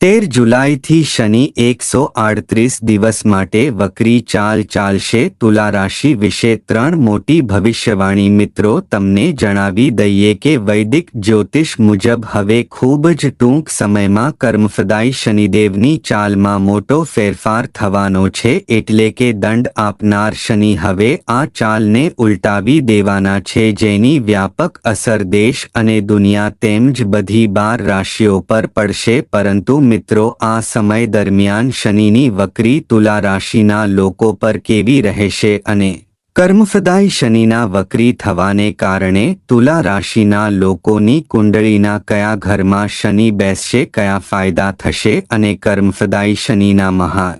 13 जुलाई शनि 138 दिवस माटे वक्री चाल चालशे। तुला राशि विषे 3 मोटी भविष्यवाणी। मित्रों, तमने जणावी दईए के वैदिक ज्योतिष मुजब हवे खूब ज टूंक समय में कर्मफदायी शनिदेवनी चाल में मोटो फेरफार थवानो छे। एटले के दंड आपनार शनि हवे आ चाल ने उल्टावी देवाना छे, जेनी व्यापक असर देश अने दुनिया तेमज बधी 12 राशिओं पर पड़शे। परंतु मित्रों, आ समय दरमियान शनिनी वक्री तुला राशिना लोको पर केवी रहेशे अने कर्मफदायी शनिना वक्री थवाने कारणे तुला राशिना लोकोनी कुंडलीना कया घरमां शनि बेसशे, कया फायदा थशे अने कर्मफदायी शनिना महान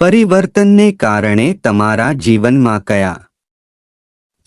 परिवर्तनने कारणे तमारा जीवनमां कया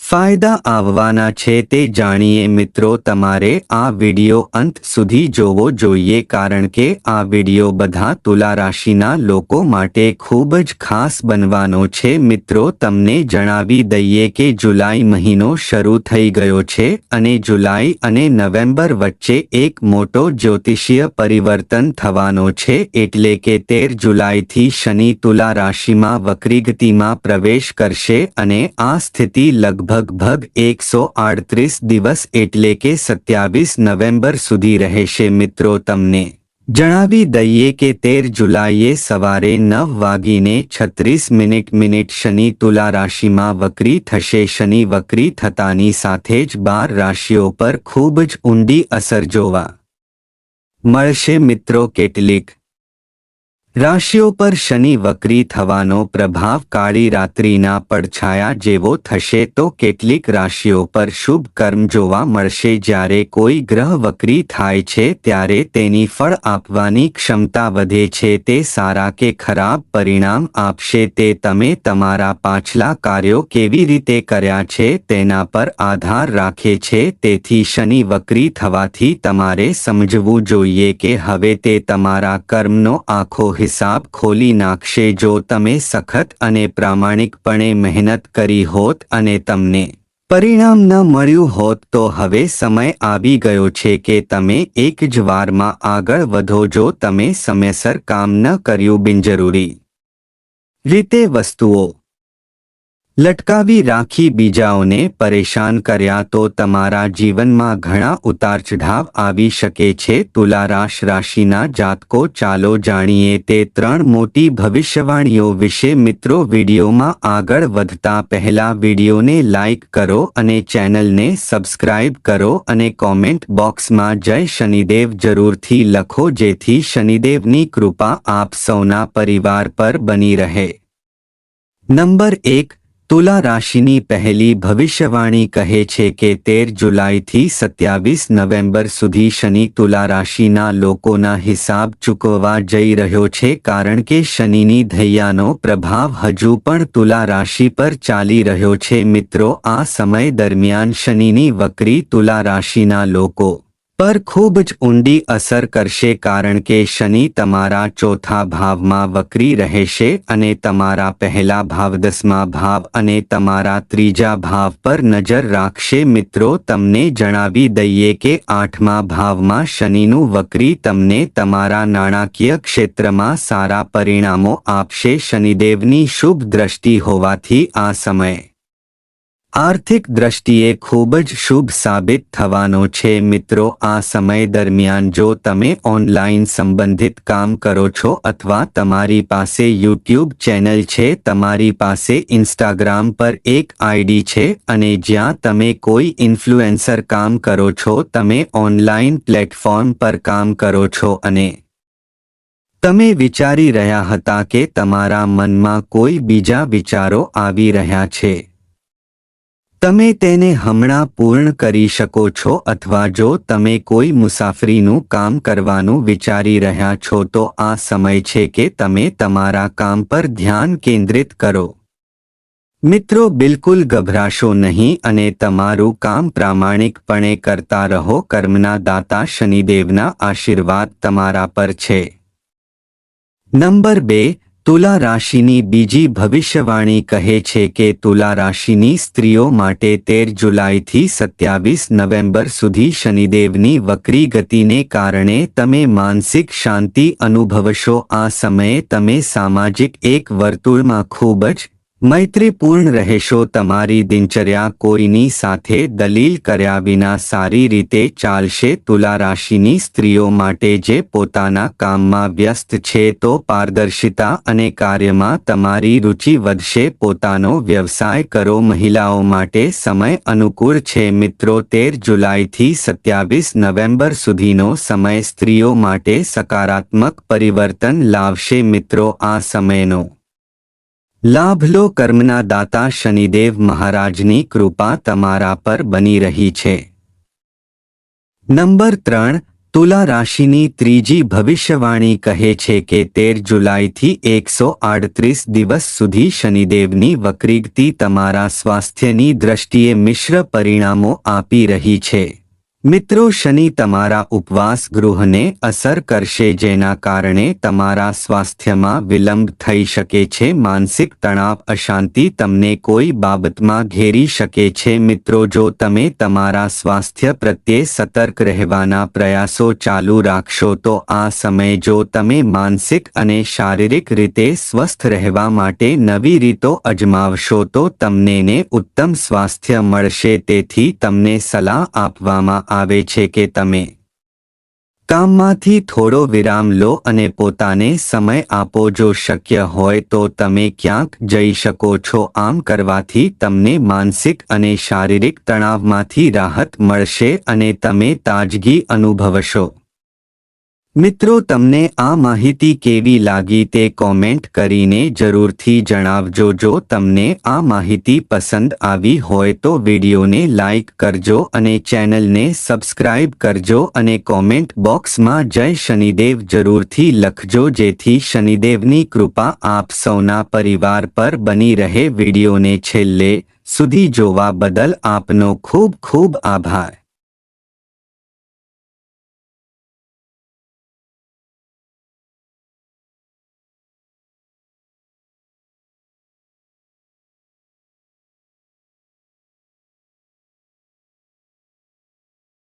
फायदा आववाना छे ते जाणीए। मित्रों, तमारे आ विडियो अंत सुधी जोवो जोईए, कारण के आ विडियो बधा तुला राशिना लोको माटे खूब ज खास बनवानो छे। मित्रों, तमने जणावी दईए के जुलाई महीनो शरू थई गयो छे अने जुलाई अने नवेम्बर वच्चे एक मोटो ज्योतिषीय परिवर्तन थवानो छे। एटले के 13 जुलाई थी शनि तुला राशिमां वक्रीगतिमां प्रवेश करशे अने आ स्थिति लगभग 138 दिवस एटले के 27 नवेम्बर सुधी रहेशे। मित्रों, तमने जणावी दईए के 13 जुलाईए सवारे 9:36 शनि तुला राशिमां वक्री थशे। शनि वक्री थतानी साथे ज 12 राशिओं पर खूब ज ऊंडी असर जोवा मळशे। मित्रों, केटलीक राशिओं पर शनि वक्री थवानो प्रभाव काળી રાત્રિના પડછાયા જેવો થશે તો કેટલીક રાશિઓ પર શુભ કર્મ જોવા મળશે। જ્યારે કોઈ ગ્રહ વક્રી થાય છે ત્યારે તેની ફળ આપવાની ક્ષમતા વધે છે। તે સારા કે ખરાબ પરિણામ આપશે તે તમે તમારા પાછલા કાર્યો કેવી રીતે કર્યા છે તેના પર આધાર રાખે છે। તેથી શનિ વક્રી થવાથી તમારે સમજવું જોઈએ કે હવે તે તમારા કર્મનો આખો हिसाब खोली नाखशे। जो तमे सखत अने प्रामाणिकपणे मेहनत करी होत अने तमने परिणाम न मळ्युं होत तो हवे समय आवी गयो छे के तमे एक ज वारमां आगळ वधो। जो तमे समयसर काम न कर्युं, बिनजरूरी रीते वस्तुओ लटकावी राखी, बीजाओने परेशान कर्या तो तमारा जीवनमां घणा उतार चढ़ाव आवी शके छे। तुला राशिना जातको चालो जाणीए ते 3 मोटी भविष्यवाणीओ विषे। मित्रों, विडियोमां आगळ वधता पहला विडियोने लाइक करो अने चेनलने सब्सक्राइब करो अने कॉमेंट बॉक्समां जय शनिदेव जरूरथी लखो, जेथी शनिदेवनी कृपा आप सौना परिवार पर बनी रहे। नंबर 1, तुला राशिनी पहली भविष्यवाणी कहे छे के 13 जुलाई थी 27 नवेम्बर सुधी शनि तुला राशिना लोकोना हिसाब चूकववा जई रह्यो छे, कारण के शनिनी धैयानो प्रभाव हजू पण तुला राशि पर चाली रह्यो छे। मित्रों, आ समय दरमियान शनिनी वक्री तुला राशिना लोको पर खूब ज ऊंडी असर करशे, कारण के शनि तमारा चौथा भाव में वक्री रहेशे अने तमारा पहला भाव 10मा भाव अने तमारा त्रीजा भाव पर नजर राखशे। मित्रों, तमने जणावी दईए के 8मा भाव में शनिनु वक्री तमने तमारा नाणाकीय क्षेत्र में सारा परिणामों आपशे। शनिदेवनी शुभ दृष्टि होवाथी आ समय आर्थिक दृष्टिए खूब ज शुभ साबित थवानो छे। मित्रों, आ समय दरमियान जो तमे ऑनलाइन संबंधित काम करो छो अथवा तमारी पासे यूट्यूब चैनल छे, तमारी पासे इंस्टाग्राम पर एक आईडी छे अने ज्यां तमे कोई इन्फ्लुएंसर काम करो छो, तमे ऑनलाइन प्लेटफॉर्म पर काम करो छो अने तमे विचारी रह्या हता के तमारा मनमा कोई बीजा विचारो आवी रह्या छे, तमे तेने हमणा पूर्ण करी शको छो। अथवा जो तमे कोई मुसाफरीनु काम करवानु विचारी रह्या छो तो आ समय छे के तमे तमारा काम पर ध्यान केंद्रित करो। मित्रों, बिल्कुल गभराशो नहीं अने तमारू काम प्रामाणिकपणे करता रहो। कर्मना दाता शनिदेवना आशीर्वाद तमारा पर छे। नंबर 2, તુલા રાશિની બીજી ભવિષ્યવાણી કહે છે કે તુલા રાશિની સ્ત્રીઓ માટે 13 જુલાઈથી 27 નવેમ્બર સુધી શનિદેવની વક્રી ગતિને કારણે તમે માનસિક શાંતિ અનુભવશો. આ સમયે તમે સામાજિક એક વર્તુળમાં ખૂબ જ મૈત્રીપૂર્ણ રહેશો. તમારી દિનચર્યા કોઈની સાથે દલીલ કર્યા વિના સારી રીતે ચાલશે. તુલા રાશિની સ્ત્રીઓ માટે જે પોતાના કામમાં વ્યસ્ત છે તો પારદર્શિતા અને કાર્યમાં તમારી રુચિ વધશે. પોતાનો વ્યવસાય કરો. મહિલાઓ માટે સમય અનુકૂળ છે. મિત્રો, 13 જુલાઈથી 27 નવેમ્બર સુધીનો સમય સ્ત્રીઓ માટે સકારાત્મક પરિવર્તન લાવશે. મિત્રો, આ સમયનો લાભ લો. કર્મના દાતા શનિદેવ મહારાજની કૃપા તમારા પર બની રહી છે. નંબર 3. તુલા રાશિની ત્રીજી ભવિષ્યવાણી કહે છે કે 13 જુલાઈથી 138 દિવસ સુધી શનિદેવની વક્રીગતિ તમારા સ્વાસ્થ્યની દ્રષ્ટિએ મિશ્ર પરિણામો આપી રહી છે. મિત્રો, શનિ તમારા ઉપવાસ ગૃહને અસર કરશે, જેના કારણે તમારા સ્વાસ્થ્યમાં વિલંબ થઈ શકે છે. માનસિક તણાવ, અશાંતિ તમને કોઈ બાબતમાં ઘેરી શકે છે. મિત્રો, જો તમે તમારા સ્વાસ્થ્ય પ્રત્યે સતર્ક રહેવાના પ્રયાસો ચાલુ રાખશો તો આ સમયે જો તમે માનસિક અને શારીરિક રીતે સ્વસ્થ રહેવા માટે નવી રીતો અજમાવશો તો તમને ઉત્તમ સ્વાસ્થ્ય મળશે. તેથી તમને સલાહ આપવામાં આવે છે કે તમે કામમાંથી થોડો વિરામ લો અને પોતાને સમય આપો. જો શક્ય હોય તો તમે ક્યાંક જઈ શકો છો. આમ કરવાથી તમને માનસિક અને શારીરિક તણાવમાંથી રાહત મળશે અને તમે તાજગી અનુભવશો. મિત્રો, તમને આ માહિતી કેવી લાગી તે કોમેન્ટ કરીને જરૂરથી જણાવજો. જો તમને આ માહિતી પસંદ આવી હોય તો વિડીયોને લાઈક કરજો અને ચેનલને સબસ્ક્રાઇબ કરજો અને કોમેન્ટ બોક્સમાં જય શનિદેવ જરૂરથી લખજો, જેથી શનિદેવની કૃપા આપ સૌના પરિવાર પર બની રહે. વિડીયોને છેલ્લે સુધી જોવા બદલ આપનો ખૂબ ખૂબ આભાર.